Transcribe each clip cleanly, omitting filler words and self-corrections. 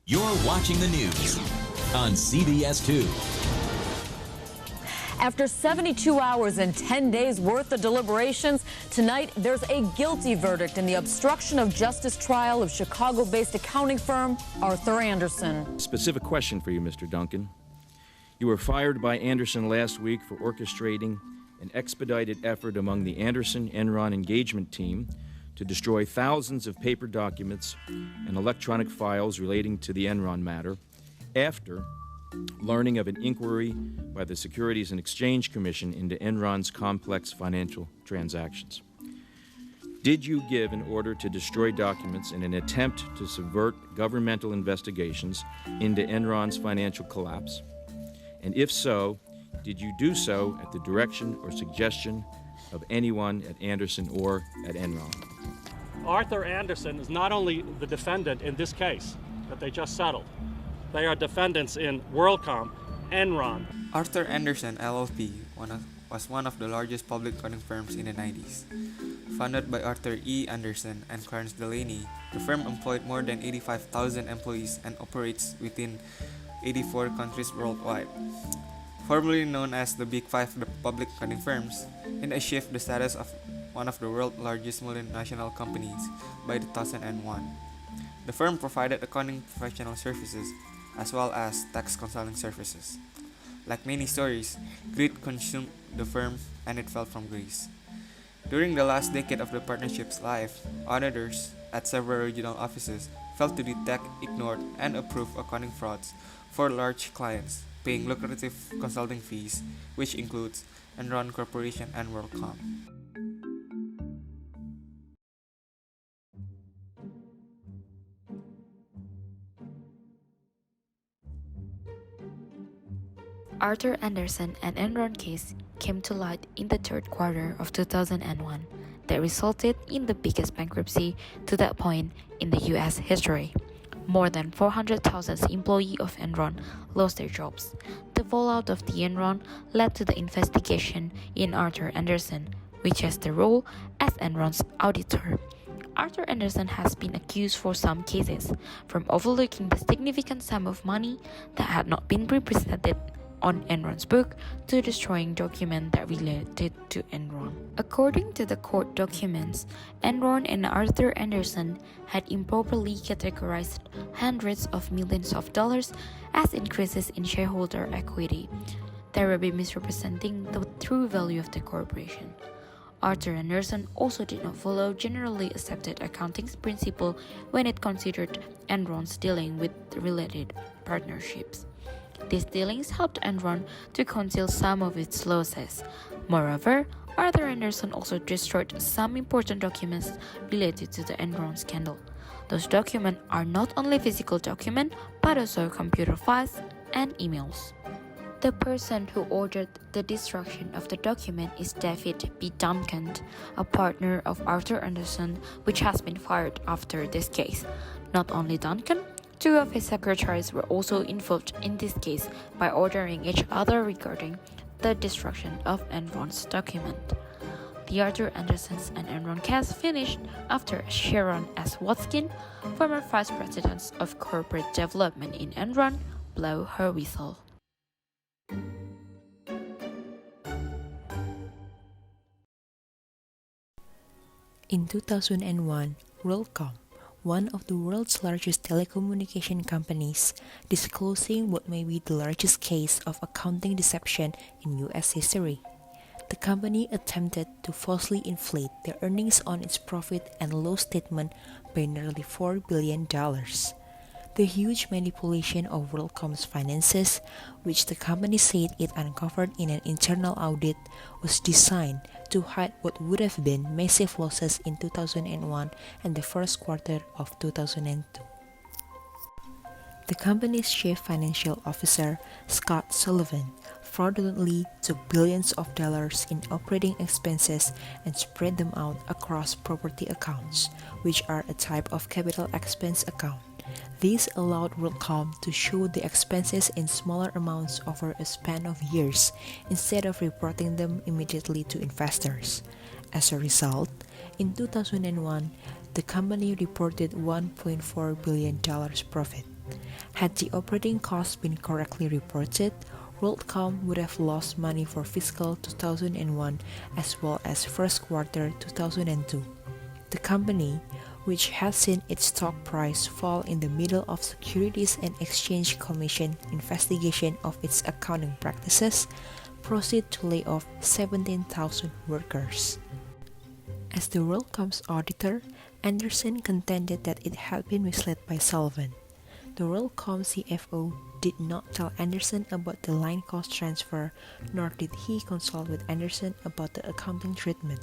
You're watching the news on CBS 2. After 72 hours and 10 days worth of deliberations, tonight there's a guilty verdict in the obstruction of justice trial of Chicago-based accounting firm Arthur Andersen. Specific question for you, Mr. Duncan. You were fired by Andersen last week for orchestrating an expedited effort among the Andersen Enron engagement team to destroy thousands of paper documents and electronic files relating to the Enron matter after learning of an inquiry by the Securities and Exchange Commission into Enron's complex financial transactions. Did you give an order to destroy documents in an attempt to subvert governmental investigations into Enron's financial collapse? And if so, did you do so at the direction or suggestion of anyone at Andersen or at Enron? Arthur Andersen is not only the defendant in this case that they just settled. They are defendants in WorldCom, Enron. Arthur Andersen LLP was one of the largest public accounting firms in the 90s. Founded by Arthur E. Andersen and Clarence Delaney, the firm employed more than 85,000 employees and operates within 84 countries worldwide. Formerly known as the Big Five public accounting firms, it achieved the status of one of the world's largest multinational companies by 2001. The firm provided accounting professional services as well as tax consulting services. Like many stories, greed consumed the firm and it fell from grace. During the last decade of the partnership's life, auditors at several regional offices failed to detect, ignore, and approve accounting frauds for large clients, paying lucrative consulting fees, which includes Enron Corporation and WorldCom. Arthur Andersen and Enron case came to light in the third quarter of 2001 that resulted in the biggest bankruptcy to that point in the U.S. history. More than 400,000 employees of Enron lost their jobs. The fallout of the Enron led to the investigation in Arthur Andersen, which has the role as Enron's auditor. Arthur Andersen has been accused for some cases, from overlooking the significant sum of money that had not been represented on Enron's book to destroying documents that related to Enron. According to the court documents, Enron and Arthur Andersen had improperly categorized hundreds of millions of dollars as increases in shareholder equity, thereby misrepresenting the true value of the corporation. Arthur Andersen also did not follow generally accepted accounting principles when it considered Enron's dealing with related partnerships. These dealings helped Enron to conceal some of its losses. Moreover, Arthur Andersen also destroyed some important documents related to the Enron scandal. Those documents are not only physical documents, but also computer files and emails. The person who ordered the destruction of the document is David B. Duncan, a partner of Arthur Andersen, which has been fired after this case. Not only Duncan, two of his secretaries were also involved in this case by ordering each other regarding the destruction of Enron's document. The Arthur Andersen's and Enron case finished after Sharon S. Watkin, former vice president of corporate development in Enron, blew her whistle. In 2001, WorldCom, one of the world's largest telecommunication companies, disclosing what may be the largest case of accounting deception in U.S. history. The company attempted to falsely inflate the earnings on its profit and loss statement by nearly $4 billion. The huge manipulation of WorldCom's finances, which the company said it uncovered in an internal audit, was designed to hide what would have been massive losses in 2001 and the first quarter of 2002. The company's chief financial officer, Scott Sullivan, fraudulently took billions of dollars in operating expenses and spread them out across property accounts, which are a type of capital expense account. This allowed WorldCom to show the expenses in smaller amounts over a span of years instead of reporting them immediately to investors. As a result, in 2001, the company reported $1.4 billion profit. Had the operating costs been correctly reported, WorldCom would have lost money for fiscal 2001 as well as first quarter 2002. The company, which had seen its stock price fall in the middle of Securities and Exchange Commission investigation of its accounting practices, proceeded to lay off 17,000 workers. As the WorldCom's auditor, Andersen contended that it had been misled by Sullivan. The WorldCom CFO did not tell Andersen about the line cost transfer, nor did he consult with Andersen about the accounting treatment.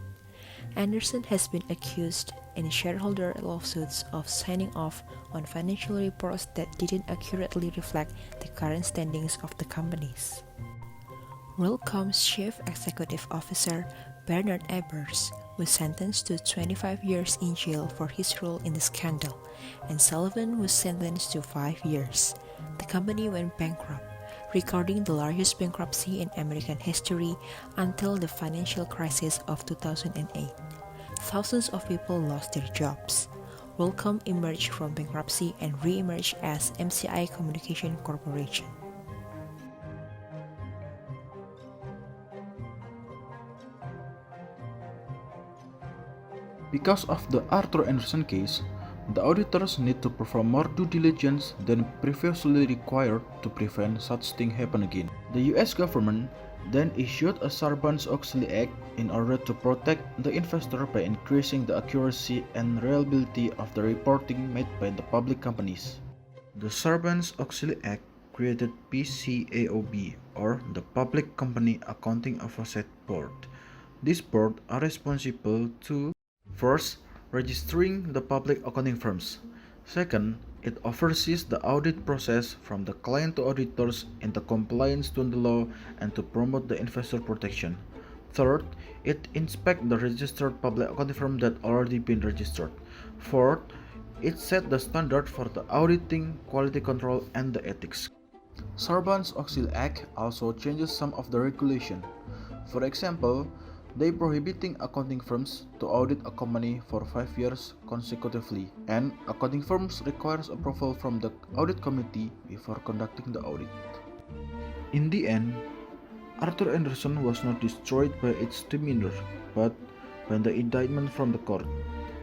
Andersen has been accused in shareholder lawsuits of signing off on financial reports that didn't accurately reflect the current standings of the companies. WorldCom's Chief Executive Officer, Bernard Ebbers, was sentenced to 25 years in jail for his role in the scandal, and Sullivan was sentenced to 5 years. The company went bankrupt, recording the largest bankruptcy in American history until the financial crisis of 2008. Thousands of people lost their jobs. WorldCom emerged from bankruptcy and re-emerged as MCI Communication Corporation. Because of the Arthur Andersen case, the auditors need to perform more due diligence than previously required to prevent such thing happen again. The US government then issued a Sarbanes-Oxley Act in order to protect the investor by increasing the accuracy and reliability of the reporting made by the public companies. The Sarbanes-Oxley Act created PCAOB, or the Public Company Accounting Oversight Board. This board are responsible to: first, registering the public accounting firms. Second, it oversees the audit process from the client to auditors in the compliance to the law and to promote the investor protection. Third, it inspects the registered public accounting firm that already been registered. Fourth, it sets the standard for the auditing, quality control, and the ethics. Sarbanes-Oxley Act also changes some of the regulation. For example, they prohibiting accounting firms to audit a company for 5 years consecutively, and accounting firms requires approval from the audit committee before conducting the audit. In the end, Arthur Andersen was not destroyed by its demeanor, but by the indictment from the court.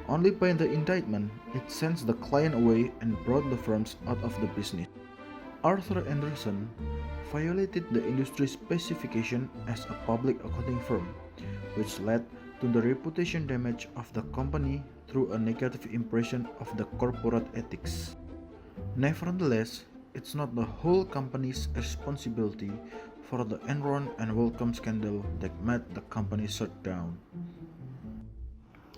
Only by the indictment, it sends the client away and brought the firms out of the business. Arthur Andersen violated the industry specification as a public accounting firm, which led to the reputation damage of the company through a negative impression of the corporate ethics. Nevertheless, it's not the whole company's responsibility for the Enron and Worldcom scandal that made the company shut down.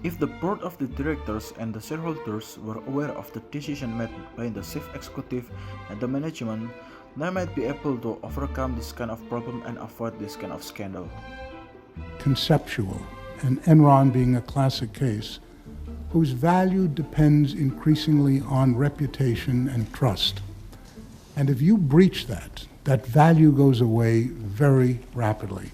If the board of the directors and the shareholders were aware of the decision made by the chief executive and the management, they might be able to overcome this kind of problem and avoid this kind of scandal. Conceptual, and Enron being a classic case, whose value depends increasingly on reputation and trust. And if you breach that value goes away very rapidly.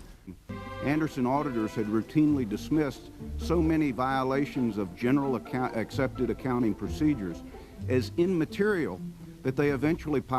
Andersen auditors had routinely dismissed so many violations of general accepted accounting procedures as immaterial that they eventually